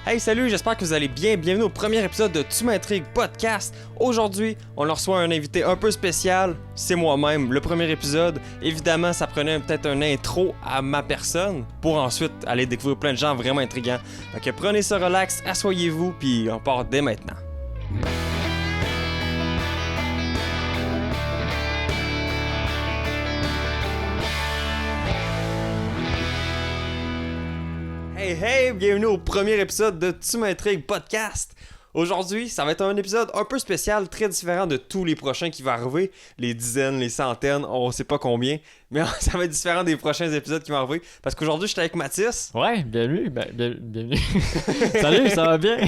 Hey salut, j'espère que vous allez bien. Bienvenue au premier épisode de Tu m'intrigues podcast. Aujourd'hui, on leur reçoit un invité un peu spécial. C'est moi-même, le premier épisode. Évidemment, ça prenait peut-être un intro à ma personne pour ensuite aller découvrir plein de gens vraiment intrigants. Donc prenez ça relax, asseyez-vous, puis on part dès maintenant. Hey, bienvenue au premier épisode de Tu m'intrigues podcast. Aujourd'hui, ça va être un épisode un peu spécial, très différent de tous les prochains qui vont arriver. Les dizaines, les centaines, on sait pas combien. Mais ça va être différent des prochains épisodes qui vont arriver. Parce qu'aujourd'hui, je suis avec Mathis. Ouais, bienvenue. Bienvenue. Salut, ça va bien?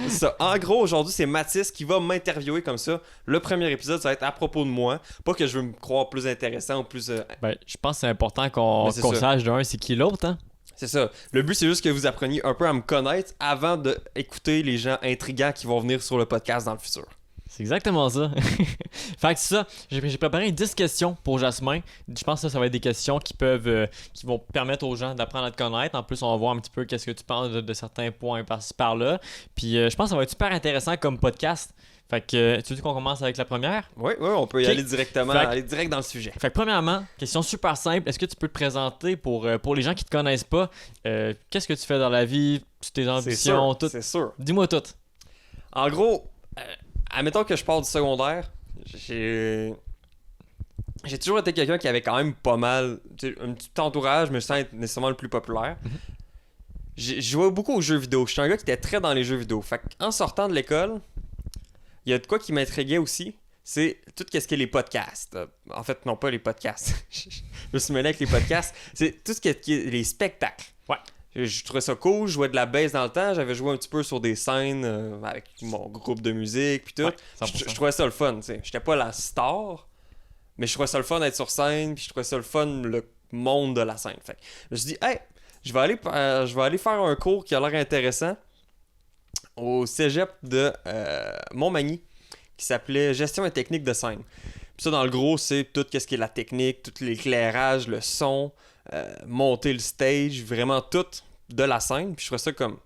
Ça, en gros, aujourd'hui, c'est Mathis qui va m'interviewer comme ça. Le premier épisode, ça va être à propos de moi. Pas que je veux me croire plus intéressant ou plus... Je pense que c'est important qu'on sache d'un c'est qui l'autre, hein? C'est ça. Le but, c'est juste que vous appreniez un peu à me connaître avant d'écouter les gens intrigants qui vont venir sur le podcast dans le futur. C'est exactement ça. Fait que c'est ça. J'ai préparé 10 questions pour Jasmin. Je pense que ça va être des questions qui vont permettre aux gens d'apprendre à te connaître. En plus, on va voir un petit peu qu'est-ce que tu penses de certains points par-ci par-là. Puis je pense que ça va être super intéressant comme podcast. Fait que, tu veux qu'on commence avec la première? Oui, on peut y aller directement, aller direct dans le sujet. Fait que premièrement, question super simple, est-ce que tu peux te présenter pour les gens qui te connaissent pas? Qu'est-ce que tu fais dans la vie, tes ambitions, tout? C'est sûr. Dis-moi tout. En gros, admettons que je pars du secondaire, j'ai toujours été quelqu'un qui avait quand même pas mal, un petit entourage, mais sans être nécessairement le plus populaire. Je jouais beaucoup aux jeux vidéo. J'étais un gars qui était très dans les jeux vidéo. Fait qu'en sortant de l'école, il y a de quoi qui m'intriguait aussi, c'est tout ce qui est les podcasts. En fait, non pas les podcasts. Je me suis mêlé avec les podcasts. C'est tout ce qui est les spectacles. Ouais. Je trouvais ça cool. Je jouais de la bass dans le temps. J'avais joué un petit peu sur des scènes avec mon groupe de musique puis tout. Ouais, je trouvais ça le fun. T'sais. J'étais pas la star, mais je trouvais ça le fun d'être sur scène. Puis je trouvais ça le fun, le monde de la scène. Fait que je me suis dit, hey, je vais aller faire un cours qui a l'air intéressant au cégep de Montmagny qui s'appelait Gestion et technique de scène. Puis ça, dans le gros, c'est tout ce qui est la technique, tout l'éclairage, le son, monter le stage, vraiment tout de la scène. Puis je trouvais ça comme,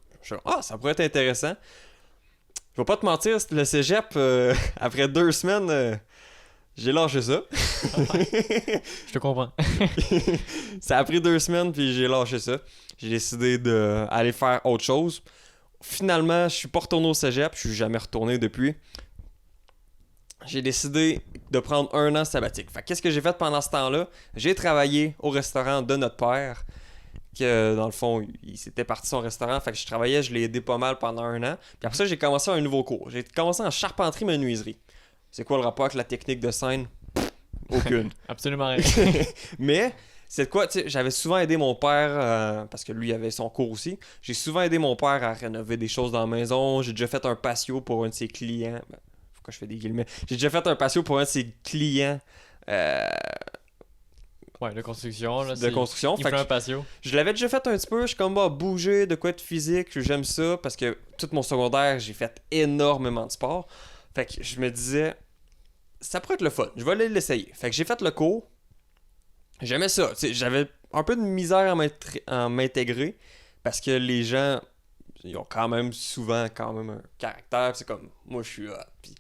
ça pourrait être intéressant. Je vais pas te mentir, le cégep, après 2 semaines, j'ai lâché ça. Je te comprends. Ça a pris 2 semaines, puis j'ai lâché ça. J'ai décidé d'aller faire autre chose. Finalement, je suis pas retourné au cégep, je suis jamais retourné depuis. J'ai décidé de prendre 1 an sabbatique. Fait qu'est-ce que j'ai fait pendant ce temps-là? J'ai travaillé au restaurant de notre père, que dans le fond, il s'était parti son restaurant, fait que je travaillais, je l'ai aidé pas mal pendant 1 an. Puis après ça, j'ai commencé un nouveau cours. J'ai commencé en charpenterie-menuiserie. C'est quoi le rapport avec la technique de scène? Aucune. Absolument rien. Mais... c'est de quoi, tu sais, j'avais souvent aidé mon père, parce que lui il avait son cours aussi. J'ai souvent aidé mon père à rénover des choses dans la maison. J'ai déjà fait un patio pour un de ses clients. Pourquoi je fais des guillemets? J'ai déjà fait un patio pour un de ses clients. Ouais, de construction. Là, de construction. Il fait un patio. Je l'avais déjà fait un petit peu. Je suis comme, bouger, de quoi être physique. J'aime ça parce que tout mon secondaire, j'ai fait énormément de sport. Fait que je me disais, ça pourrait être le fun. Je vais aller l'essayer. Fait que j'ai fait le cours. J'aimais ça. T'sais, j'avais un peu de misère à m'intégrer parce que les gens, ils ont quand même souvent un caractère. C'est comme, moi je suis hot. Puis,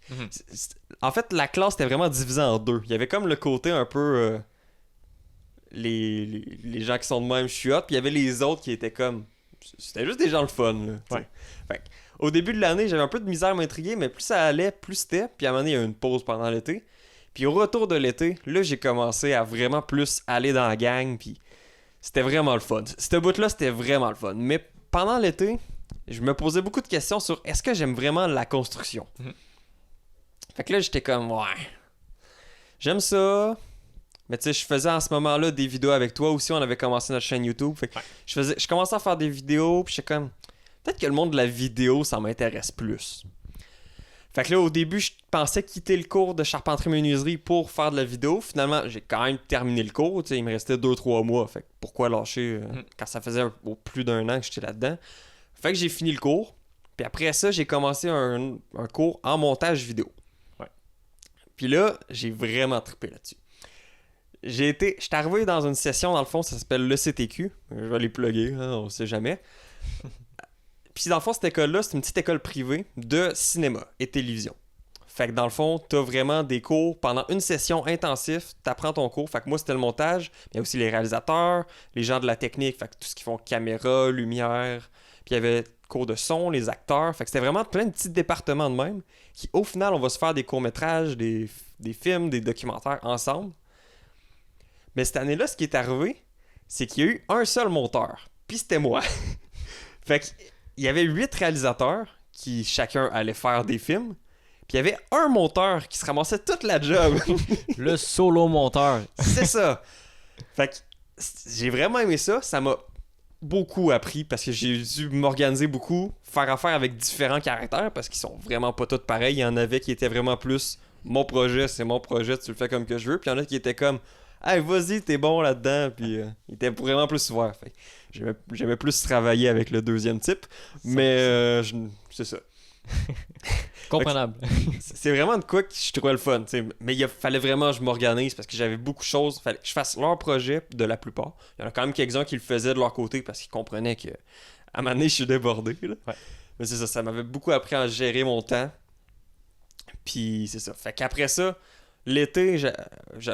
en fait, la classe était vraiment divisée en 2. Il y avait comme le côté un peu les gens qui sont de même, je suis hot. Puis il y avait les autres qui étaient comme, c'était juste des gens le fun. Là, ouais. Fait, au début de l'année, j'avais un peu de misère à m'intriguer, mais plus ça allait, plus c'était. Puis à un moment donné, il y a eu une pause pendant l'été. Puis au retour de l'été, là, j'ai commencé à vraiment plus aller dans la gang, puis c'était vraiment le fun. Ce bout-là, c'était vraiment le fun. Mais pendant l'été, je me posais beaucoup de questions sur est-ce que j'aime vraiment la construction? Fait que là, j'étais comme, ouais, j'aime ça. Mais tu sais, je faisais en ce moment-là des vidéos avec toi aussi, on avait commencé notre chaîne YouTube. Fait que je commençais à faire des vidéos, puis j'étais comme, peut-être que le monde de la vidéo, ça m'intéresse plus. Fait que là, au début, je pensais quitter le cours de charpenterie-menuiserie pour faire de la vidéo. Finalement, j'ai quand même terminé le cours. Il me restait 2-3 mois. Fait que pourquoi lâcher quand ça faisait plus d'1 an que j'étais là-dedans? Fait que j'ai fini le cours. Puis après ça, j'ai commencé un cours en montage vidéo. Ouais. Puis là, j'ai vraiment trippé là-dessus. J'étais arrivé dans une session, dans le fond, ça s'appelle le CTQ. Je vais les plugger, hein, on sait jamais. Puis Puis dans le fond, cette école-là, c'est une petite école privée de cinéma et télévision. Fait que dans le fond, t'as vraiment des cours pendant une session intensive, t'apprends ton cours. Fait que moi, c'était le montage, mais il y a aussi les réalisateurs, les gens de la technique, fait que tout ce qui font caméra, lumière, puis il y avait cours de son, les acteurs. Fait que c'était vraiment plein de petits départements de même, qui au final, on va se faire des courts-métrages, des films, des documentaires ensemble. Mais cette année-là, ce qui est arrivé, c'est qu'il y a eu un seul monteur, puis c'était moi. Fait qu'il y avait 8 réalisateurs qui chacun allait faire des films. Puis il y avait un monteur qui se ramassait toute la job. Le solo monteur. C'est ça. Fait que j'ai vraiment aimé ça. Ça m'a beaucoup appris parce que j'ai dû m'organiser beaucoup, faire affaire avec différents caractères parce qu'ils sont vraiment pas tous pareils. Il y en avait qui étaient vraiment plus mon projet, c'est mon projet, tu le fais comme que je veux. Puis il y en a qui étaient comme hey, vas-y, t'es bon là-dedans. Puis ils étaient vraiment plus ouverts. Fait que j'aimais plus travailler avec le deuxième type. Mais c'est ça. Comprenable. C'est vraiment de quoi que je trouvais le fun, t'sais. Mais il fallait vraiment que je m'organise parce que j'avais beaucoup de choses. Fallait que je fasse leur projet de la plupart. Il y en a quand même quelques-uns qui le faisaient de leur côté parce qu'ils comprenaient que à un moment donné, je suis débordé. Là. Ouais. Mais c'est ça, ça m'avait beaucoup appris à gérer mon temps. Puis c'est ça. Fait qu'après ça, l'été, dans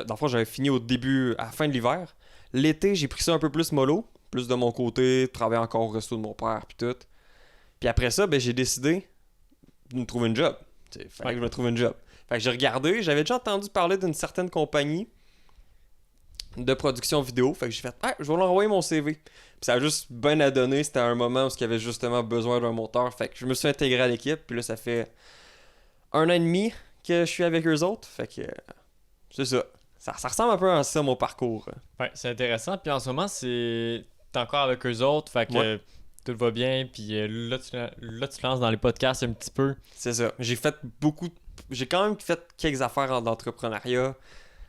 le fond, j'avais fini à la fin de l'hiver. L'été, j'ai pris ça un peu plus mollo, plus de mon côté, travailler encore au resto de mon père, puis tout. Puis après ça, ben, j'ai décidé de me trouver une job. Fallait que je me trouve une job. Fait que j'ai regardé, j'avais déjà entendu parler d'une certaine compagnie de production vidéo. Fait que j'ai fait, je vais leur envoyer mon CV. Puis ça a juste bien à donner. C'était un moment où il y avait justement besoin d'un monteur. Fait que je me suis intégré à l'équipe. Puis là, ça fait 1 an et demi que je suis avec eux autres. Fait que c'est ça. Ça ressemble un peu à ça, mon parcours. Ouais, c'est intéressant. Puis en ce moment, t'es encore avec eux autres. Fait que tout va bien. Puis là, tu te lances dans les podcasts un petit peu. C'est ça. J'ai quand même fait quelques affaires d'entrepreneuriat.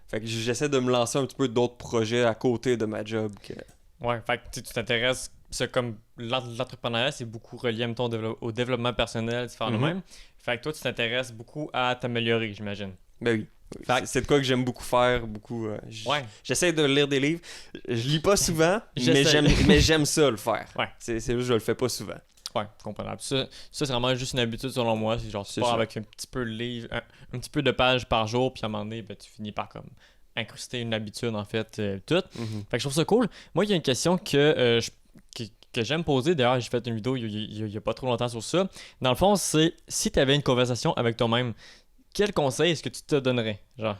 Fait que j'essaie de me lancer un petit peu d'autres projets à côté de ma job. Ouais, fait que tu t'intéresses. C'est comme l'entrepreneuriat, c'est beaucoup relié, mettons, au développement personnel, faire le même. Fait que toi, tu t'intéresses beaucoup à t'améliorer, j'imagine. Ben oui. C'est de quoi que j'aime beaucoup faire. J'essaie de lire des livres. Je lis pas souvent, mais j'aime ça le faire. Ouais. C'est juste que je le fais pas souvent. Ouais, comprenable. Ça c'est vraiment juste une habitude selon moi. C'est genre, tu pars avec un petit peu de livre, un petit peu de pages par jour, puis à un moment donné, ben, tu finis par comme incruster une habitude, en fait, toute. Fait que je trouve ça cool. Moi, il y a une question que j'aime poser. D'ailleurs, j'ai fait une vidéo il y a pas trop longtemps sur ça. Dans le fond, c'est si tu avais une conversation avec toi-même, quel conseil est-ce que tu te donnerais? Genre.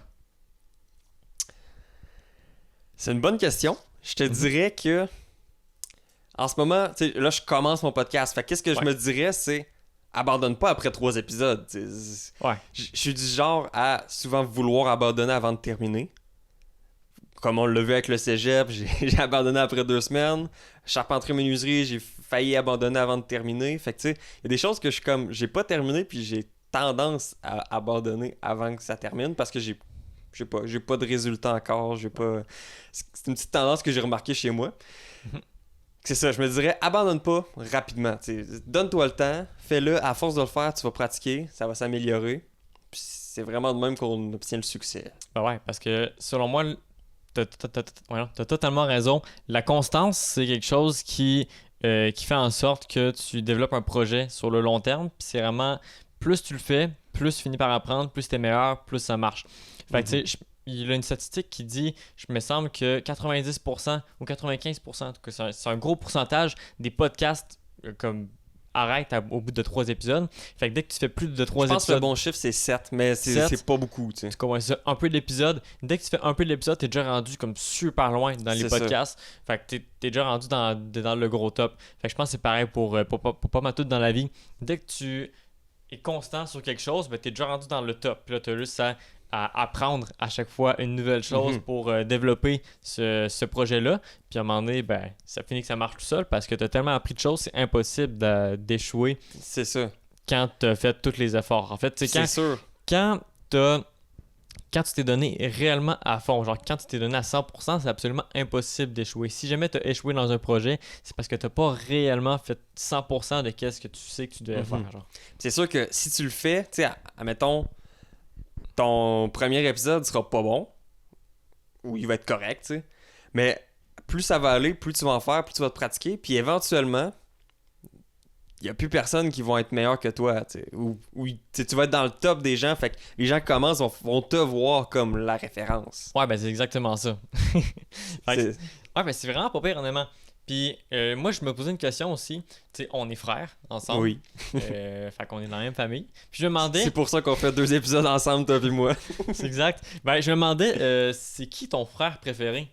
C'est une bonne question. Je te dirais que en ce moment, tu sais, là, je commence mon podcast. Fait qu'est-ce que je me dirais, c'est abandonne pas après 3 épisodes. Ouais. Je suis du genre à souvent vouloir abandonner avant de terminer. Comme on l'a vu avec le cégep, j'ai abandonné après 2 semaines. Charpenterie-menuiserie, j'ai failli abandonner avant de terminer. Fait que tu sais, il y a des choses que j'ai pas terminé, puis j'ai tendance à abandonner avant que ça termine parce que j'ai pas de résultat encore. C'est une petite tendance que j'ai remarquée chez moi. C'est ça, je me dirais, abandonne pas rapidement. Donne-toi le temps, fais-le, à force de le faire, tu vas pratiquer, ça va s'améliorer. Puis c'est vraiment de même qu'on obtient le succès. Ben ouais, parce que selon moi, t'as totalement raison. La constance, c'est quelque chose qui fait en sorte que tu développes un projet sur le long terme. Puis c'est vraiment, plus tu le fais, plus tu finis par apprendre, plus t'es meilleur, plus ça marche. Fait que tu sais, il y a une statistique qui dit, je me semble que 90% ou 95%, en tout cas, c'est un gros pourcentage des podcasts comme arrêtent au bout de 3 épisodes. Fait que dès que tu fais plus de 3 épisodes... Je pense que le bon chiffre, c'est 7, mais c'est pas beaucoup. Tu sais. Tu commences ça, un peu de l'épisode. Dès que tu fais un peu de l'épisode, t'es déjà rendu comme super loin dans les podcasts. Fait que t'es déjà rendu dans le gros top. Fait que je pense que c'est pareil pour pas mal tout dans la vie. Dès que tu es constant sur quelque chose, ben t'es déjà rendu dans le top. Puis là, t'as juste à apprendre à chaque fois une nouvelle chose pour développer ce projet-là. Puis à un moment donné, ben, ça finit que ça marche tout seul parce que tu as tellement appris de choses, c'est impossible d'échouer. C'est ça. Quand tu as fait tous les efforts. En fait, c'est sûr. Quand tu t'es donné réellement à fond, genre quand tu t'es donné à 100%, c'est absolument impossible d'échouer. Si jamais tu as échoué dans un projet, c'est parce que tu n'as pas réellement fait 100% de ce que tu sais que tu devais faire. Genre. C'est sûr que si tu le fais, tu sais, admettons, ton premier épisode sera pas bon, ou il va être correct, tu sais. Mais plus ça va aller, plus tu vas en faire, plus tu vas te pratiquer, puis éventuellement, il y a plus personne qui vont être meilleur que toi, tu sais. Tu vas être dans le top des gens, fait que les gens qui commencent vont te voir comme la référence. Ouais, ben c'est exactement ça. Fait que- C'est- ouais, ben c'est vraiment pas pire, honnêtement. Puis moi, je me posais une question aussi. Tu sais, on est frères ensemble. Oui. Fait qu'on est dans la même famille. Puis je me demandais. C'est pour ça qu'on fait 2 épisodes ensemble, toi et moi. C'est exact. Ben, je me demandais, c'est qui ton frère préféré?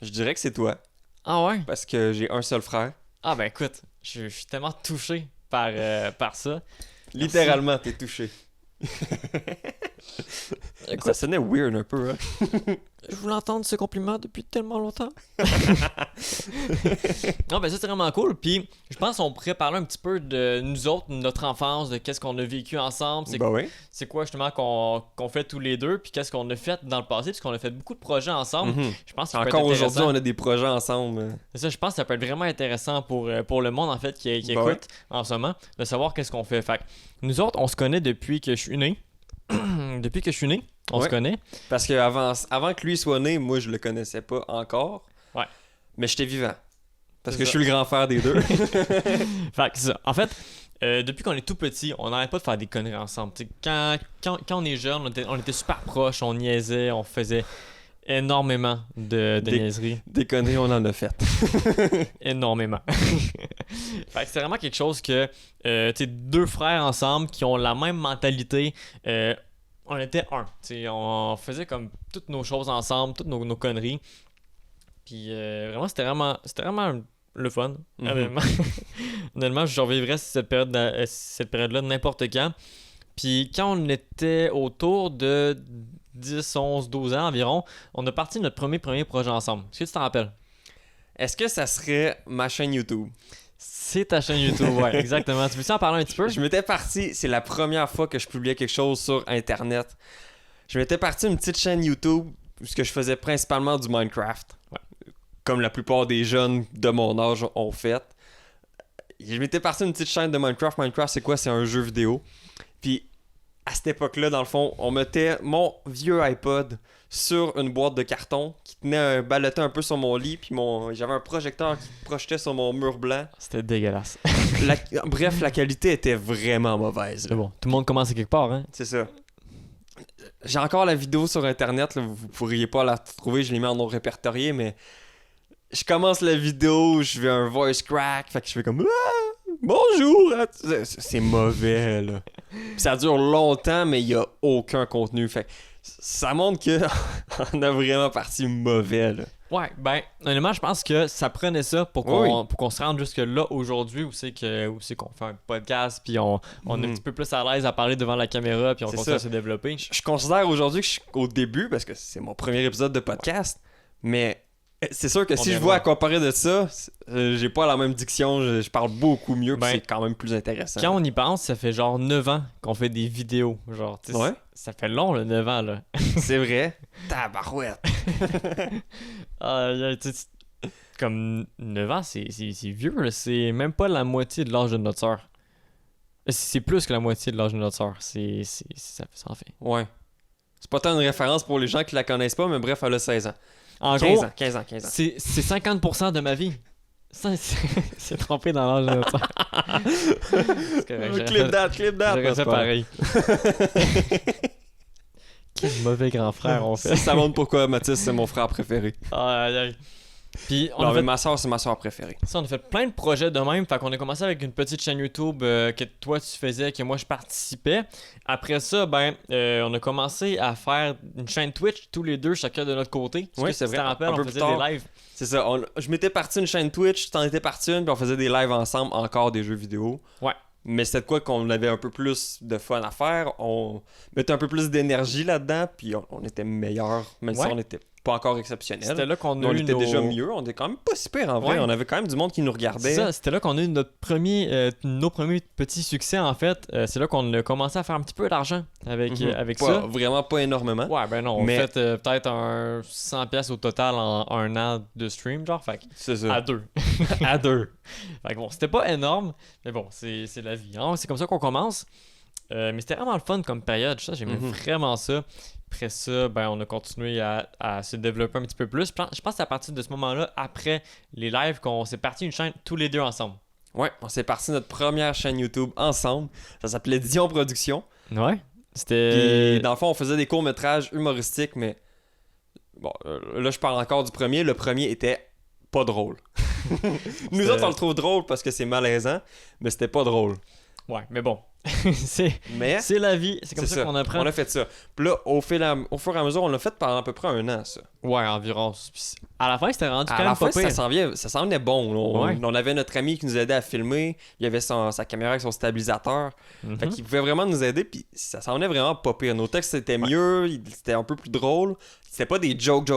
Je dirais que c'est toi, Ah ouais? parce que j'ai un seul frère. Ah ben écoute, je suis tellement touché par ça. Littéralement, t'es touché. Ça sonnait weird un peu, hein? Je voulais entendre ce compliment depuis tellement longtemps. Non, ben ça, c'est vraiment cool. Puis, je pense qu'on pourrait parler un petit peu de nous autres, notre enfance, de qu'est-ce qu'on a vécu ensemble. Bah oui. C'est quoi justement qu'on fait tous les deux, puis qu'est-ce qu'on a fait dans le passé, puisqu'on a fait beaucoup de projets ensemble. Mhm. Je pense que ça peut être Encore aujourd'hui, intéressant. on a des projets ensemble. C'est ça, je pense que ça peut être vraiment intéressant pour le monde en fait qui Bah écoute en ce moment, de savoir qu'est-ce qu'on fait. Fait que nous autres, on se connaît depuis que je suis né. Depuis que je suis né, on se Ouais. connaît. Parce que avant que lui soit né, moi, je le connaissais pas encore. Ouais. Mais j'étais vivant. Parce C'est que je ça. suis le grand frère des deux. Fait que c'est ça. En fait, depuis qu'on est tout petit, on n'arrête pas de faire des conneries ensemble. Tu sais, quand on est jeune, on était super proches, on niaisait, on faisait énormément de Des- niaiseries. Des conneries, on en a fait. Énormément. Fait que c'est vraiment quelque chose que, tu sais, deux frères ensemble qui ont la même mentalité, on était un. Tu sais, on faisait comme toutes nos choses ensemble, toutes nos conneries. Puis vraiment, c'était vraiment le fun. Mhm. Honnêtement. Honnêtement, je revivrais cette période-là n'importe quand. Puis quand on était autour de 10, 11, 12 ans environ, on a parti notre premier projet ensemble. Est-ce que tu t'en rappelles? Est-ce que ça serait ma chaîne YouTube? C'est ta chaîne YouTube, ouais, exactement. Tu veux-tu en parler un petit peu? Je m'étais parti, c'est la première fois que je publiais quelque chose sur Internet. Je m'étais parti une petite chaîne YouTube où ce que je faisais principalement du Minecraft. Ouais. Comme la plupart des jeunes de mon âge ont fait. Je m'étais parti une petite chaîne de Minecraft. Minecraft, c'est quoi? C'est un jeu vidéo. Puis, à cette époque-là, dans le fond, on mettait mon vieux iPod sur une boîte de carton qui ballottait un peu sur mon lit. Puis j'avais un projecteur qui projetait sur mon mur blanc. C'était dégueulasse. Bref, la qualité était vraiment mauvaise. là. Mais bon, tout le monde commence à quelque part, hein? C'est ça. J'ai encore la vidéo sur internet, là, vous pourriez pas la trouver, je l'ai mis en non répertorié, mais je commence la vidéo, je fais un voice crack, fait que je fais comme ah, bonjour, hein. C'est mauvais là. Puis ça dure longtemps, mais il y a aucun contenu, fait que ça montre que on a vraiment parti mauvais là. Ouais, ben, honnêtement, je pense que ça prenait ça pour qu'on se rende jusque-là aujourd'hui où c'est qu'on fait un podcast, puis on est un Mhm. petit peu plus à l'aise à parler devant la caméra, puis on C'est continue à ça. se développer. Je considère aujourd'hui que je suis au début, parce que c'est mon premier épisode de podcast, mais c'est sûr que si est je vois à loin. comparer de ça, j'ai pas la même diction, je parle beaucoup mieux, puis Ben, c'est quand même plus intéressant. Quand on y pense, ça fait genre 9 ans qu'on fait des vidéos. Genre, tu sais, Ouais. ça fait long, le 9 ans, là. C'est vrai. Tabarouette. Comme 9 ans, c'est vieux, là. C'est même pas la moitié de l'âge de notre soeur. C'est plus que la moitié de l'âge de notre soeur. Ça en fait. Ouais. C'est pas tant une référence pour les gens qui la connaissent pas, mais bref, elle a 16 ans. En 15 gros, ans, 15 ans, 15 ans. c'est 50% de ma vie. Ça, c'est trompé dans l'âge de notre soeur. C'est correct, Clip that, j'aurais fait pareil. Quel mauvais grand frère on fait. Ça montre pourquoi Mathis, c'est mon frère préféré. Aïe, aïe. Puis on Non, a mais fait ma soeur, c'est ma soeur préférée. ça, on a fait plein de projets de même. Fait qu'on a commencé avec une petite chaîne YouTube que toi tu faisais, que moi je participais. Après ça, on a commencé à faire une chaîne Twitch tous les deux, chacun de notre côté. Est-ce Oui, que c'est tu te vrai. rappelles, Un peu on plus faisait tard. des lives. C'est ça. Je m'étais parti une chaîne Twitch, tu t'en étais parti une, puis on faisait des lives ensemble, encore des jeux vidéo. Ouais. Mais c'était de quoi qu'on avait un peu plus de fun à faire. On mettait un peu plus d'énergie là-dedans, puis on était meilleurs, même si Ouais. on n'était pas encore exceptionnel. C'était là qu'on Mais a on eu était nos... déjà mieux. On était quand même pas si pire en vrai. Ouais. On avait quand même du monde qui nous C'est regardait. ça, c'était là qu'on a eu nos premiers petits succès en fait. C'est là qu'on a commencé à faire un petit peu d'argent avec Pas- ça. Vraiment pas énormément. Ouais, ben non, on Mais- a fait peut-être un 100$ au total en un an de stream, genre, fait que C'est à ça. deux. À deux. Fait que bon, c'était pas énorme, mais bon, c'est la vie. Hein? C'est comme ça qu'on commence. Mais c'était vraiment le fun comme période. Ça, j'aimais Mhm. vraiment ça. Après ça, on a continué à se développer un petit peu plus. Je pense que c'est à partir de ce moment-là, après les lives, qu'on s'est parti une chaîne tous les deux ensemble. Ouais, on s'est parti notre première chaîne YouTube ensemble. Ça s'appelait Dion Productions. Ouais. Puis, C'était. dans le fond, on faisait des courts-métrages humoristiques, mais bon, là, je parle encore du premier. Le premier était pas drôle. Nous autres, on le trouve drôle parce que c'est malaisant, mais c'était pas drôle. Ouais, mais bon. c'est Mais c'est la vie. C'est comme c'est ça qu'on apprend. On a fait ça. Puis là, au fur et à mesure, on l'a fait pendant à peu près 1 an, ça. Ouais, environ. Puis à la fin, c'était rendu À quand la même fin, pas pire. ça s'en venait bon. Ouais. On avait notre ami qui nous aidait à filmer. Il avait sa caméra avec son stabilisateur. Mhm. Fait qu'il pouvait vraiment nous aider. Puis ça s'en venait vraiment pas pire. Nos textes, c'était mieux. C'était un peu plus drôle. C'était pas des jokes.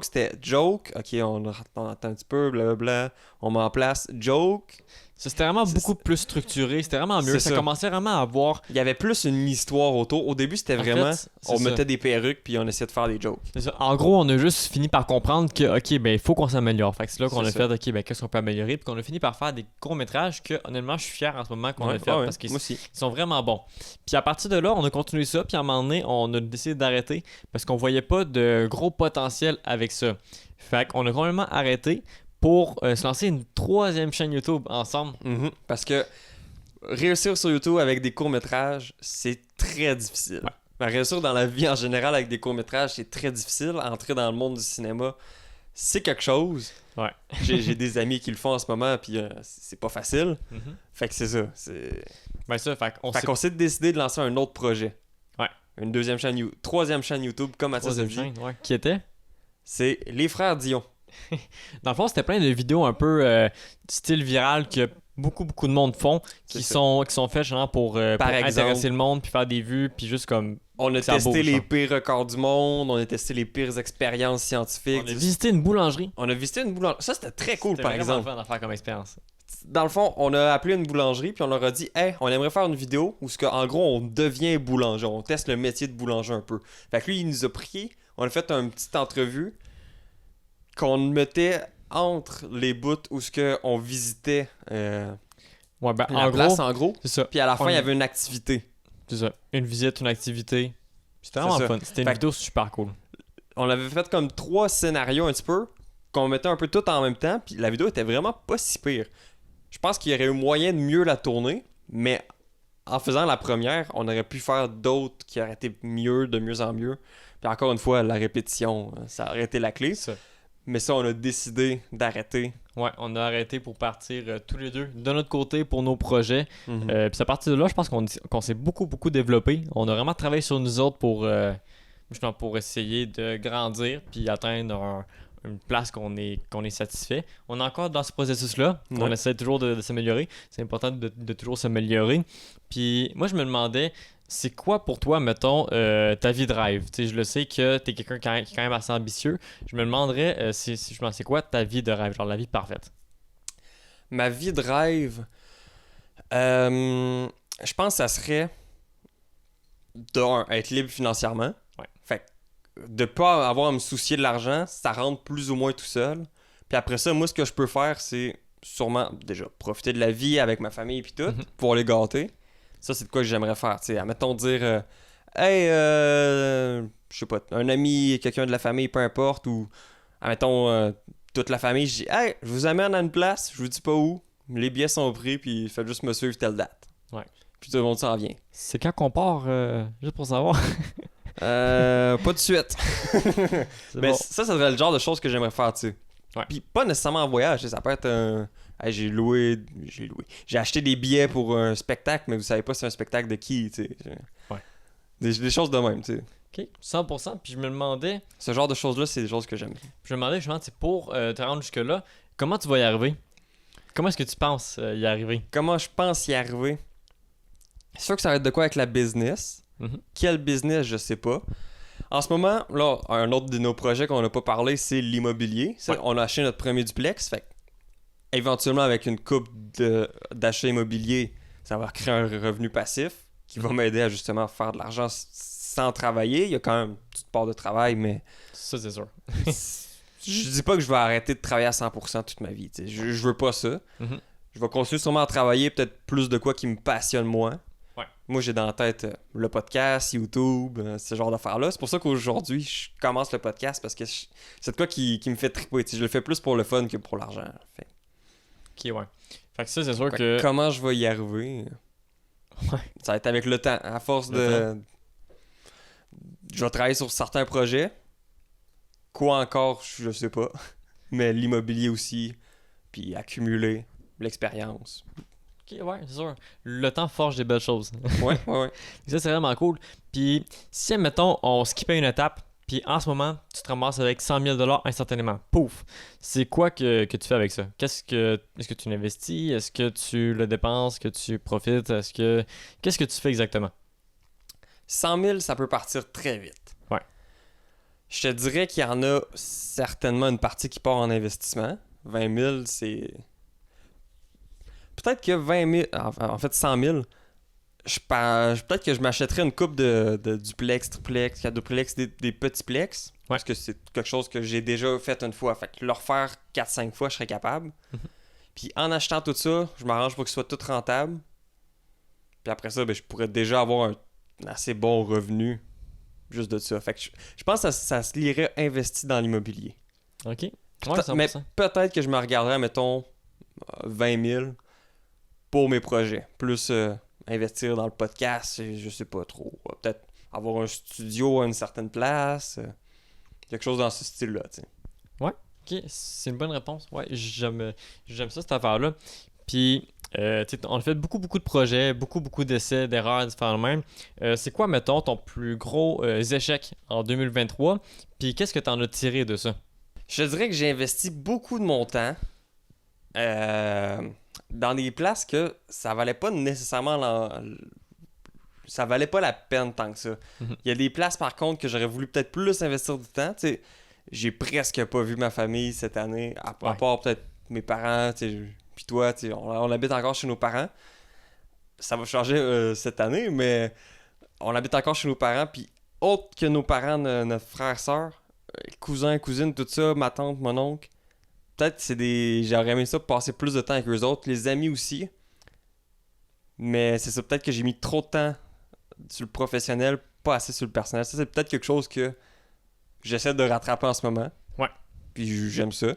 C'était joke. Ok, on attend un petit peu, blablabla. On met en place joke. Ça, c'était vraiment C'est- beaucoup plus structuré. C'était vraiment mieux. C'est Ça ça. commençait vraiment à avoir. Il y avait plus une histoire autour. Au début, c'était En vraiment. fait, c'est On ça. mettait des perruques puis on essayait de faire des jokes. C'est ça. En gros, on a juste fini par comprendre que, ok, ben, il faut qu'on s'améliore. Fait que c'est là qu'on C'est a ça. fait, ok, ben, qu'est-ce qu'on peut améliorer. Puis qu'on a fini par faire des courts-métrages que, honnêtement, je suis fier en ce moment qu'on Ouais, a fait ouais, parce qu'ils moi aussi. sont vraiment bons. Puis à partir de là, on a continué ça. Puis à un moment donné, on a décidé d'arrêter parce qu'on voyait pas de gros potentiel avec ça. Fait qu'on a complètement arrêté pour se lancer une 3e chaîne YouTube ensemble. Mhm. Parce que réussir sur YouTube avec des courts-métrages, c'est très difficile. Ouais. Ben, réussir dans la vie en général avec des courts-métrages, c'est très difficile. Entrer dans le monde du cinéma, c'est quelque chose. Ouais. J'ai des amis qui le font en ce moment, puis c'est pas facile. Mhm. Fait que c'est ça. Ben ça, fait qu'on Fait s'est qu'on s'est décidé de lancer un autre projet. Ouais. Une 2e chaîne YouTube, 3e chaîne YouTube, comme à troisième chaîne, ouais, qui était. C'est Les Frères Dion. Dans le fond, c'était plein de vidéos un peu style viral que beaucoup de monde font, qui C'est sont faites genre pour Par exemple. intéresser le monde, puis faire des vues, puis juste comme... On a Ça testé bouge, les hein. pires records du monde, on a testé les pires expériences scientifiques. On a visité une boulangerie. On a visité une boulangerie. Ça, c'était très cool, C'était par vraiment exemple. fun à faire comme expérience. Dans le fond, on a appelé une boulangerie, puis on leur a dit, hey, on aimerait faire une vidéo où, en gros, on devient boulanger. On teste le métier de boulanger un peu. Fait que lui, il nous a pris, on a fait une petite entrevue qu'on mettait entre les bouts où on visitait Ouais, ben la en place, gros, en gros. c'est ça. Puis à la fin, On- il y avait une activité. C'est ça. Une visite, une activité. C'était vraiment C'est ça. fun. C'était une Fait que- vidéo super cool. On avait fait comme 3 scénarios un petit peu, qu'on mettait un peu tout en même temps, puis la vidéo était vraiment pas si pire. Je pense qu'il y aurait eu moyen de mieux la tourner, mais en faisant la première, on aurait pu faire d'autres qui auraient été mieux, de mieux en mieux. Puis encore une fois, la répétition, ça aurait été la clé. Ça. Mais ça, on a décidé d'arrêter. Ouais, on a arrêté pour partir tous les deux de notre côté pour nos projets. Mhm. Puis à partir de là, je pense qu'on s'est beaucoup développé. On a vraiment travaillé sur nous autres justement pour essayer de grandir puis atteindre une place qu'on est satisfait. On est encore dans ce processus-là. Ouais. On essaie toujours de s'améliorer. C'est important de toujours s'améliorer. Puis moi, je me demandais, c'est quoi pour toi, mettons, ta vie de rêve? Tu sais, je le sais que t'es quelqu'un qui est quand même assez ambitieux. Je me demanderais, c'est quoi ta vie de rêve? Genre la vie parfaite. Ma vie de rêve, je pense que ça serait être libre financièrement. Ouais. Fait que de pas avoir à me soucier de l'argent, ça rentre plus ou moins tout seul. Puis après ça, moi, ce que je peux faire, c'est sûrement déjà profiter de la vie avec ma famille et tout, Mhm. pour les gâter. Ça, c'est de quoi que j'aimerais faire. Tu sais, admettons dire, hey, je sais pas, un ami, quelqu'un de la famille, peu importe, ou admettons toute la famille, je dis, hey, je vous amène à une place, je vous dis pas où, les billets sont pris, puis faites juste me suivre telle date. Ouais. Puis tout le monde s'en vient. C'est quand qu'on part, juste pour savoir. Pas de suite. C'est Mais bon. ça serait le genre de choses que j'aimerais faire, tu sais. Ouais. Puis pas nécessairement en voyage, tu sais, ça peut être un... Hey, j'ai acheté des billets pour un spectacle, mais vous savez pas c'est un spectacle de qui, tu sais. Ouais. Des choses de même, tu sais. Ok, 100%. Puis je me demandais Ce genre de choses-là, c'est des choses que j'aime. justement, c'est pour te rendre jusque-là, comment tu vas y arriver? Comment est-ce que tu penses y arriver? Comment je pense y arriver? C'est sûr que ça va être de quoi avec la business. Mhm. Quel business, je sais pas. En ce moment, là, un autre de nos projets qu'on n'a pas parlé, c'est l'immobilier. Ouais. On a acheté notre premier duplex. Fait que, éventuellement, avec une coupe d'achats immobiliers, ça va créer un revenu passif qui va m'aider à justement faire de l'argent sans travailler. Il y a quand même une petite part de travail, mais Ça, c'est sûr. je dis pas que je vais arrêter de travailler à 100% toute ma vie. Tu sais. Je veux pas ça. Mhm. Je vais continuer sûrement à travailler peut-être plus de quoi qui me passionne moins. Ouais. Moi, j'ai dans la tête le podcast, YouTube, ce genre d'affaires-là. C'est pour ça qu'aujourd'hui, je commence le podcast parce que c'est de quoi qui me fait triper. Tu sais, je le fais plus pour le fun que pour l'argent. Fait. Ok, ouais. Fait que ça, c'est sûr que... Comment je vais y arriver? Ouais. Ça va être avec le temps. À force de... Je vais travailler sur certains projets. Quoi encore, je sais pas. Mais l'immobilier aussi. Puis accumuler l'expérience. Ok, ouais, c'est sûr. Le temps forge des belles choses. Ouais. Ça, c'est vraiment cool. Puis, si, mettons, on skippait une étape, puis en ce moment, tu te ramasses avec 100 000 instantanément. Pouf! C'est quoi que tu fais avec ça? Est-ce que tu l'investis? Est-ce que tu le dépenses? Est-ce que tu profites? Qu'est-ce que tu fais exactement? 100 000, ça peut partir très vite. Ouais. Je te dirais qu'il y en a certainement une partie qui part en investissement. 20 000, c'est... Peut-être que 20 000... En fait, 100 000, peut-être que je m'achèterais une coupe de duplex, triplex, quadruplex, des petits plex. Ouais. Parce que c'est quelque chose que j'ai déjà fait une fois. Fait que le refaire 4-5 fois, je serais capable. Puis en achetant tout ça, je m'arrange pour que ce soit tout rentable. Puis après ça, je pourrais déjà avoir un assez bon revenu juste de ça. Fait que je pense que ça se lirait investi dans l'immobilier. OK. Ouais, Mais 100%. peut-être que je me regarderais, mettons, 20 000 pour mes projets. Plus investir dans le podcast, je sais pas trop. Peut-être avoir un studio à une certaine place. Quelque chose dans ce style-là, tu sais. OK, c'est une bonne réponse. Ouais, j'aime ça, cette affaire-là. Puis, tu sais, on a fait beaucoup de projets, beaucoup d'essais, d'erreurs, de faire le même. C'est quoi, mettons, ton plus gros échec en 2023? Puis, qu'est-ce que tu en as tiré de ça? Je dirais que j'ai investi beaucoup de mon temps dans des places que ça valait pas nécessairement ça valait pas la peine tant que ça. Mhm. Il y a des places par contre que j'aurais voulu peut-être plus investir du temps. Tu sais, j'ai presque pas vu ma famille cette année, à Ouais. part peut-être mes parents, tu sais, puis toi, tu sais, on habite encore chez nos parents. Ça va changer cette année, mais on habite encore chez nos parents, puis autre que nos parents, notre frère, soeur, cousins, cousines, tout ça, ma tante, mon oncle, peut-être j'aurais aimé ça passer plus de temps avec eux autres, les amis aussi. Mais c'est ça, peut-être que j'ai mis trop de temps sur le professionnel, pas assez sur le personnel. Ça, c'est peut-être quelque chose que j'essaie de rattraper en ce moment. Ouais. Puis j'aime ça.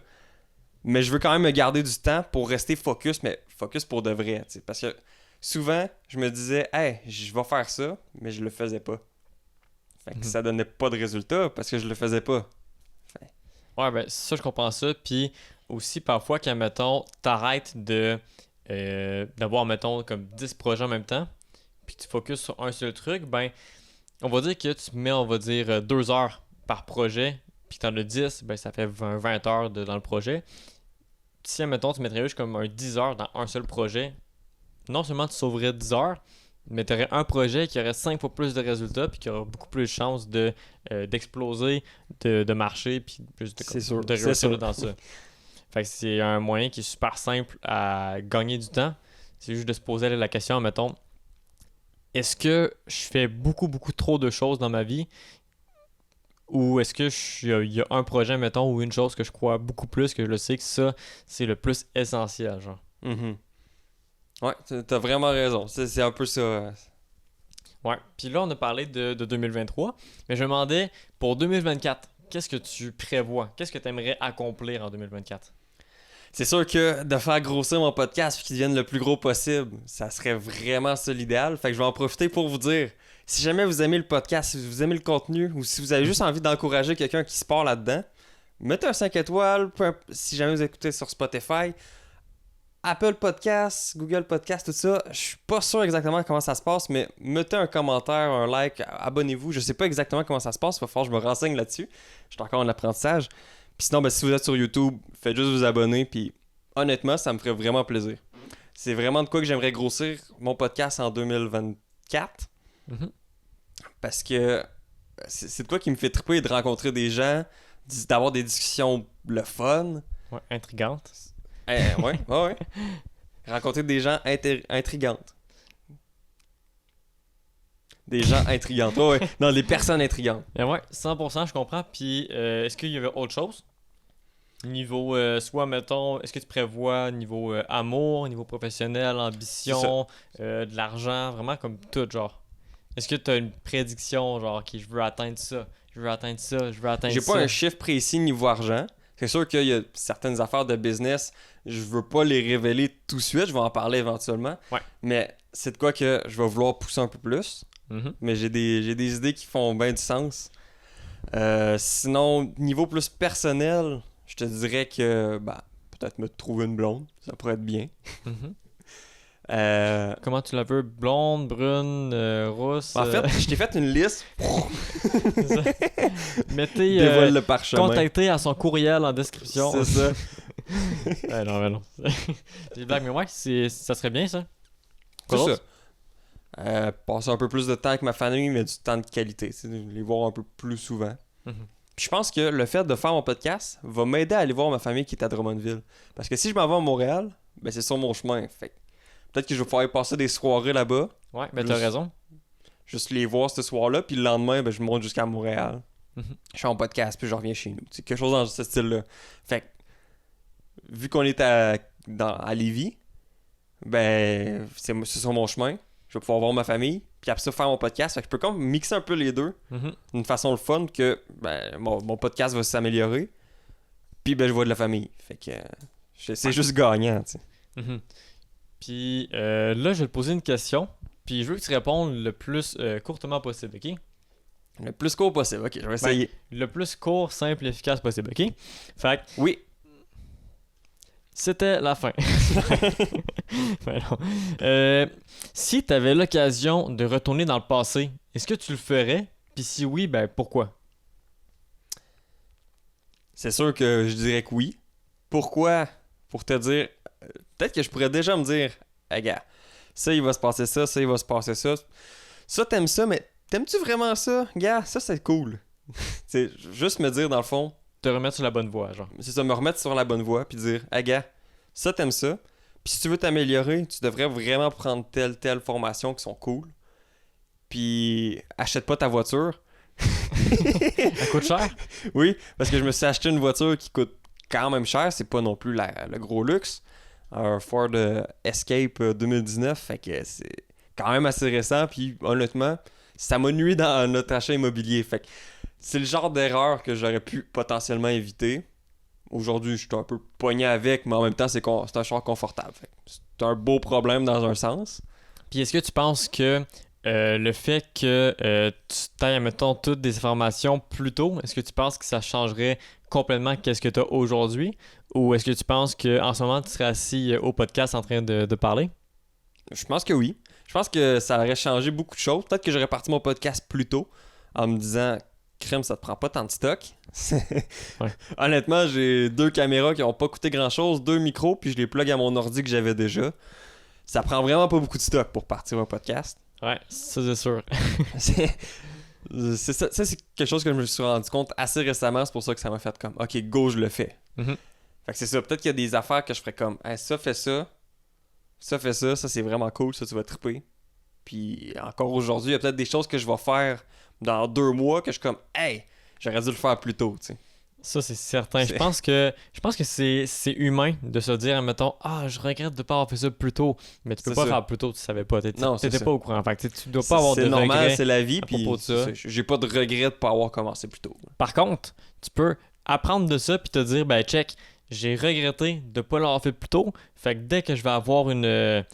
Mais je veux quand même me garder du temps pour rester focus, mais focus pour de vrai. T'sais. Parce que souvent, je me disais, hey, je vais faire ça, mais je le faisais pas. Fait que ça donnait pas de résultat parce que je le faisais pas. Ouais, ben, ça, je comprends ça. Puis, aussi, parfois, quand, mettons, t'arrêtes d'avoir, mettons, comme 10 projets en même temps, puis tu focuses sur un seul truc, ben, on va dire que tu mets, on va dire, 2 heures par projet, puis t'en as 10, ben, ça fait 20 heures dans le projet. Si, mettons, tu mettrais juste comme un 10 heures dans un seul projet, non seulement tu sauverais 10 heures, mais tu aurais un projet qui aurait 5 fois plus de résultats, puis qui aurait beaucoup plus de chances d'exploser, de marcher, puis juste C'est sûr, de c'est réussir sûr. dans ça. Fait que c'est un moyen qui est super simple à gagner du temps. C'est juste de se poser la question, mettons, est-ce que je fais beaucoup trop de choses dans ma vie? Ou est-ce que il y a un projet, mettons, ou une chose que je crois beaucoup plus, que je le sais que ça, c'est le plus essentiel, genre. Mhm. Ouais, t'as vraiment raison. C'est un peu ça. Ouais. Puis là, on a parlé de 2023, mais je me demandais, pour 2024, qu'est-ce que tu prévois? Qu'est-ce que tu aimerais accomplir en 2024? C'est sûr que de faire grossir mon podcast et qu'il devienne le plus gros possible, ça serait vraiment ça l'idéal. Fait que je vais en profiter pour vous dire, si jamais vous aimez le podcast, si vous aimez le contenu, ou si vous avez juste envie d'encourager quelqu'un qui se part là-dedans, mettez un 5 étoiles, si jamais vous écoutez sur Spotify, Apple Podcast, Google Podcast, tout ça. Je suis pas sûr exactement comment ça se passe, mais mettez un commentaire, un like, abonnez-vous. Je sais pas exactement comment ça se passe, il va falloir que je me renseigne là-dessus. Je suis encore en apprentissage. Puis sinon, si vous êtes sur YouTube, faites juste vous abonner, puis honnêtement, ça me ferait vraiment plaisir. C'est vraiment de quoi que j'aimerais grossir mon podcast en 2024. Mhm. Parce que c'est de quoi qui me fait triper de rencontrer des gens, d'avoir des discussions le fun. Ouais, intrigante. Ouais. Rencontrer des gens intrigantes. Des gens intrigantes. Ouais. Non, des personnes intrigantes. Et ouais, 100%, je comprends. Puis, est-ce qu'il y avait autre chose? Niveau, soit, mettons, est-ce que tu prévois niveau amour, niveau professionnel, ambition, de l'argent, vraiment comme tout, genre? Est-ce que tu as une prédiction, genre, je veux atteindre ça, je veux atteindre ça, je veux atteindre J'ai ça? pas un chiffre précis niveau argent. C'est sûr qu'il y a certaines affaires de business, je veux pas les révéler tout de suite, je vais en parler éventuellement. Ouais. Mais c'est de quoi que je vais vouloir pousser un peu plus. Mhm. Mais j'ai des idées qui font bien du sens. Sinon, niveau plus personnel, je te dirais que peut-être me trouver une blonde, ça pourrait être bien. Mhm. Euh, Comment tu la veux? Blonde, brune, rousse? En fait, je t'ai fait une liste. C'est ça. Mettez Dévoile le parchemin. contactez à son courriel en description. C'est ça. Non. C'est des blagues, mais ouais, ça serait bien ça. C'est Quoi ça. d'autre? Passer un peu plus de temps avec ma famille, mais du temps de qualité. Les voir un peu plus souvent. Mhm. Puis je pense que le fait de faire mon podcast va m'aider à aller voir ma famille qui est à Drummondville. Parce que si je m'en vais à Montréal, ben c'est sur mon chemin. Fait que peut-être que je vais pouvoir passer des soirées là-bas. Ouais, mais t'as Juste- raison. Juste les voir ce soir-là. Puis le lendemain, ben, je monte jusqu'à Montréal. Mhm. Je fais mon podcast, puis je reviens chez nous. C'est quelque chose dans ce style-là. Fait que, vu qu'on est à Lévis, ben, c'est sur mon chemin. Je vais pouvoir voir ma famille, puis après ça, faire mon podcast. Fait que je peux comme mixer un peu les deux Mhm. d'une façon le fun que ben, mon podcast va s'améliorer. Puis ben, je vois de la famille. Fait que c'est juste gagnant, tu sais. Mhm. Puis là, je vais te poser une question. Puis je veux que tu répondes le plus courtement possible, ok? Le plus court possible. Ok, je vais essayer. Le plus court, simple, efficace possible, ok? Fait que Oui. c'était la fin. Ouais, non. Si tu avais l'occasion de retourner dans le passé, est-ce que tu le ferais? Puis si oui, ben pourquoi? C'est sûr que je dirais que oui. Pourquoi? Pour te dire, peut-être que je pourrais déjà me dire, hey, gars, ça, il va se passer ça, ça, il va se passer ça. Ça, t'aimes ça, mais t'aimes-tu vraiment ça? Gars, ça, c'est cool. C'est juste me dire, dans le fond, Te remettre sur la bonne voie, genre. c'est ça, me remettre sur la bonne voie, puis dire, hey, gars, ça, t'aimes ça. Puis si tu veux t'améliorer, tu devrais vraiment prendre telle formation qui sont cool. Puis achète pas ta voiture. Ça coûte cher? Oui, parce que je me suis acheté une voiture qui coûte quand même cher, c'est pas non plus le gros luxe. Un Ford Escape 2019, fait que c'est quand même assez récent, puis honnêtement, ça m'a nuit dans notre achat immobilier. Fait que c'est le genre d'erreur que j'aurais pu potentiellement éviter. Aujourd'hui, je suis un peu pogné avec, mais en même temps, c'est un char confortable. Fait que c'est un beau problème dans un sens. Puis est-ce que tu penses que le fait que tu t'ailles, mettons, toutes des informations plus tôt, est-ce que tu penses que ça changerait complètement qu'est-ce que tu as aujourd'hui? Ou est-ce que tu penses qu'en ce moment, tu serais assis au podcast en train de parler? Je pense que oui. Je pense que ça aurait changé beaucoup de choses. Peut-être que j'aurais parti mon podcast plus tôt en me disant crème, ça te prend pas tant de stock. Ouais. Honnêtement, j'ai 2 caméras qui n'ont pas coûté grand-chose, 2 micros, puis je les plug à mon ordi que j'avais déjà. Ça prend vraiment pas beaucoup de stock pour partir un podcast. Ouais, ça c'est sûr. c'est ça, c'est quelque chose que je me suis rendu compte assez récemment. C'est pour ça que ça m'a fait comme OK, go, je le fais. Mhm. Fait que c'est ça. Peut-être qu'il y a des affaires que je ferais comme hey, ça fait ça. Ça fait ça. Ça c'est vraiment cool. Ça tu vas triper. Puis encore aujourd'hui, il y a peut-être des choses que je vais faire dans 2 mois que je suis comme hey, j'aurais dû le faire plus tôt, tu sais. Ça, c'est certain. C'est- Je pense que c'est humain de se dire, mettons, ah, je regrette de pas avoir fait ça plus tôt. Mais tu peux C'est pas ça. faire plus tôt, tu savais pas. Non, c'est T'étais ça. pas au courant. Fait que tu dois pas avoir de C'est normal, regrets. c'est la vie. à Puis propos de ça. j'ai pas de regret de pas avoir commencé plus tôt. Par contre, tu peux apprendre de ça puis te dire, ben, check, j'ai regretté de pas l'avoir fait plus tôt. Fait que dès que je vais avoir une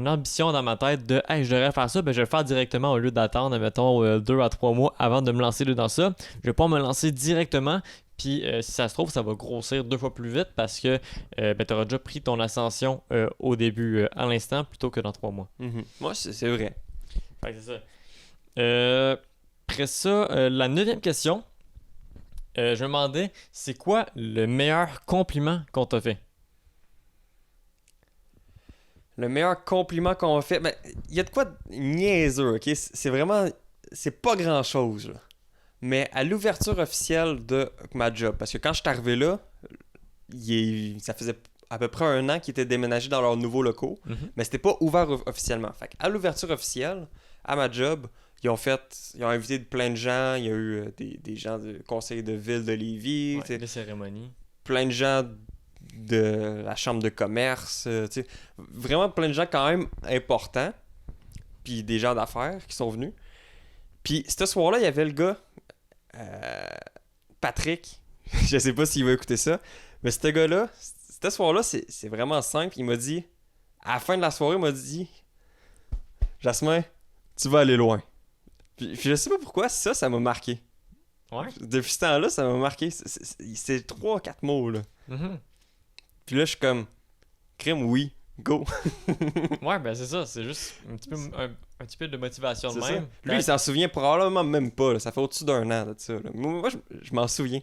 ambition dans ma tête de hey, je devrais faire ça, ben je vais le faire directement au lieu d'attendre, mettons, 2 à 3 mois avant de me lancer dans ça. Je vais pas me lancer directement. Puis si ça se trouve, ça va grossir 2 fois plus vite parce que ben, tu auras déjà pris ton ascension au début, à l'instant, plutôt que dans 3 mois. Moi, c'est vrai. Fait que c'est ça. Après ça, la 9e question. Je me demandais, c'est quoi le meilleur compliment qu'on t'a fait? Le meilleur compliment qu'on m'a fait, ben, il y a de quoi de niaiseux, ok? C'est vraiment, c'est pas grand-chose, là. Mais à l'ouverture officielle de ma job, parce que quand je suis arrivé là, ça faisait à peu près 1 an qu'ils étaient déménagés dans leurs nouveaux locaux, mais c'était pas ouvert officiellement. Fait à l'ouverture officielle, à ma job, ils ont invité plein de gens, il y a eu des gens du conseil de ville de Lévis, tu sais, les cérémonies. plein de gens de la chambre de commerce, tu sais, vraiment plein de gens quand même importants, puis des gens d'affaires qui sont venus. Puis ce soir-là, il y avait le gars, Patrick, je sais pas s'il va écouter ça, mais ce gars-là, ce soir-là, c'est vraiment simple. Il m'a dit, à la fin de la soirée, il m'a dit, Jasmin, tu vas aller loin. Puis je sais pas pourquoi, ça m'a marqué. Ouais. Depuis ce temps-là, ça m'a marqué. C'est 3-4 mots, là. Mhm. Puis là, je suis comme, crime, oui, go. Ouais, ben c'est ça. C'est juste un petit peu de motivation de C'est même. ça. Lui, il s'en souvient probablement même pas. Là. Ça fait au-dessus d'un an de ça. Là. Moi, je m'en souviens.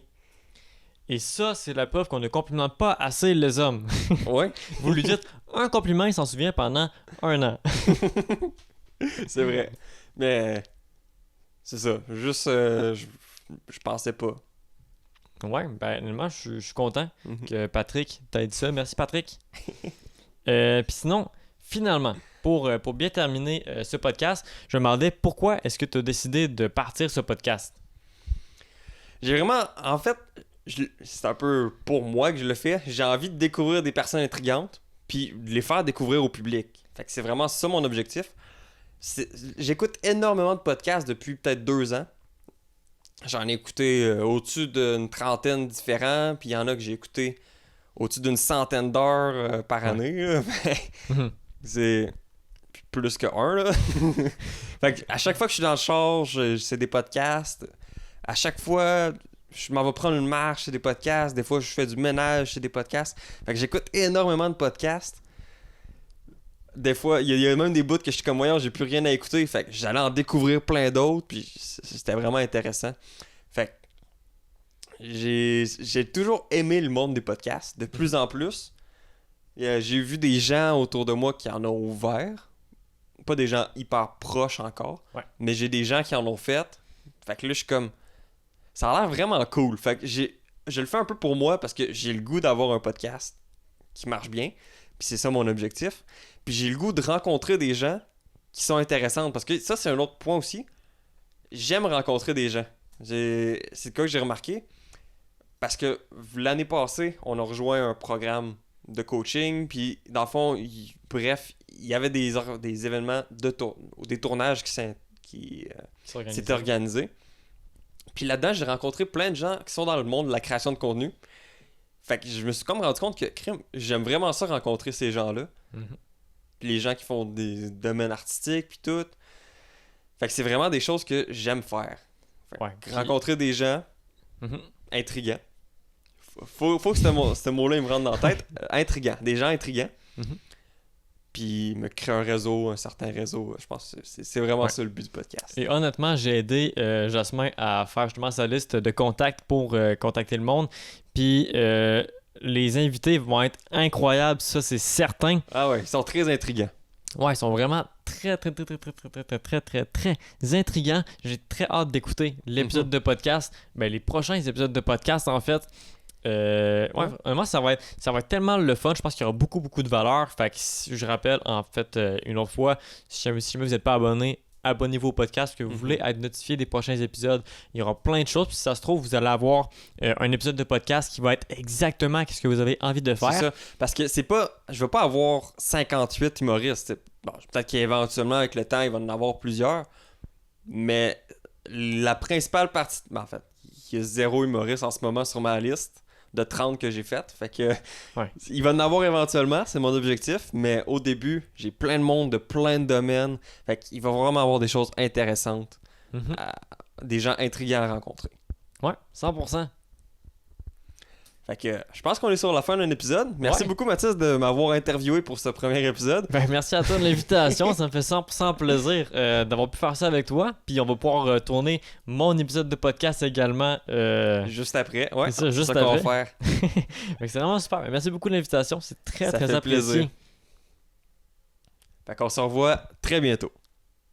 Et ça, c'est la preuve qu'on ne complimente pas assez les hommes. Ouais, Vous lui dites un compliment, il s'en souvient pendant 1 an. c'est vrai. Mais c'est ça. Juste, je pensais pas. Ouais, ben honnêtement, je suis content Mhm. que Patrick t'ait dit ça. Merci Patrick. Puis sinon, finalement, pour bien terminer ce podcast, je me demandais pourquoi est-ce que tu as décidé de partir ce podcast? J'ai vraiment, en fait, c'est un peu pour moi que je le fais. J'ai envie de découvrir des personnes intrigantes, puis de les faire découvrir au public. Fait que c'est vraiment ça mon objectif. J'écoute énormément de podcasts depuis peut-être 2 ans. J'en ai écouté au-dessus d'une trentaine différents, puis il y en a que j'ai écouté au-dessus d'une centaine d'heures par année. Là. Mhm. C'est plus que un, là. Fait que à chaque fois que je suis dans le char, c'est des podcasts. À chaque fois, je m'en vais prendre une marche, c'est des podcasts. Des fois, je fais du ménage, c'est des podcasts. Fait que j'écoute énormément de podcasts. Des fois, il y a même des bouts que je suis comme voyant, j'ai plus rien à écouter. Fait que j'allais en découvrir plein d'autres, puis c'était vraiment intéressant. Fait que j'ai toujours aimé le monde des podcasts, de plus en plus. J'ai vu des gens autour de moi qui en ont ouvert. Pas des gens hyper proches encore, Ouais. mais j'ai des gens qui en ont fait. Fait que là, je suis comme... Ça a l'air vraiment cool. Fait que je le fais un peu pour moi parce que j'ai le goût d'avoir un podcast qui marche bien. Puis c'est ça mon objectif. Puis j'ai le goût de rencontrer des gens qui sont intéressants. Parce que ça, c'est un autre point aussi. J'aime rencontrer des gens. C'est le cas que j'ai remarqué. Parce que l'année passée, on a rejoint un programme de coaching. Puis dans le fond, bref, il y avait des événements des tournages qui s'étaient organisés. Puis là-dedans, j'ai rencontré plein de gens qui sont dans le monde de la création de contenu. Fait que je me suis comme rendu compte que j'aime vraiment ça rencontrer ces gens-là. Mhm. Puis les gens qui font des domaines artistiques puis tout. Fait que c'est vraiment des choses que j'aime faire. Fait que Ouais, puis- rencontrer des gens Mhm. intrigants. Faut que ce mot-là il me rentre dans la tête. Intrigants. Des gens intrigants. Mhm. Puis me créer un certain réseau. Je pense que c'est vraiment Ouais. ça le but du podcast. Et honnêtement, j'ai aidé Jasmin à faire justement sa liste de contacts pour contacter le monde. Puis les invités vont être incroyables, ça c'est certain. Ah ouais, ils sont très intrigants. Ouais, ils sont vraiment très intrigants. J'ai très hâte d'écouter l'épisode de podcast. Ben les prochains épisodes de podcast en fait. Ouais, vraiment ça va être tellement le fun. Je pense qu'il y aura beaucoup de valeur. Fait que je rappelle en fait une autre fois, si jamais vous n'êtes pas abonné, abonnez-vous au podcast, que vous voulez être notifié des prochains épisodes. Il y aura plein de choses. Puis si ça se trouve, vous allez avoir un épisode de podcast qui va être exactement ce que vous avez envie de faire. C'est ça. Parce que c'est pas. Je veux pas avoir 58 humoristes. Bon, peut-être qu'éventuellement, avec le temps, il va en avoir plusieurs. Mais la principale partie. En fait, il y a 0 humoriste en ce moment sur ma liste de 30 que j'ai faite. Fait que. Ouais. Il va en avoir éventuellement, c'est mon objectif. Mais au début, j'ai plein de monde de plein de domaines. Fait qu'il va vraiment avoir des choses intéressantes. Mhm. Des gens intrigants à rencontrer. Ouais, 100%. Fait que je pense qu'on est sur la fin d'un épisode. Merci Ouais. beaucoup Mathis de m'avoir interviewé pour ce premier épisode. Ben, merci à toi de l'invitation, ça me fait 100% plaisir d'avoir pu faire ça avec toi. Puis on va pouvoir tourner mon épisode de podcast également. Juste après. Ouais, C'est ça, juste c'est ça qu'on après. va faire. Fait que c'est vraiment super. Ben, merci beaucoup de l'invitation, c'est très Ça très fait apprécié. plaisir. Fait qu'on se revoit très bientôt.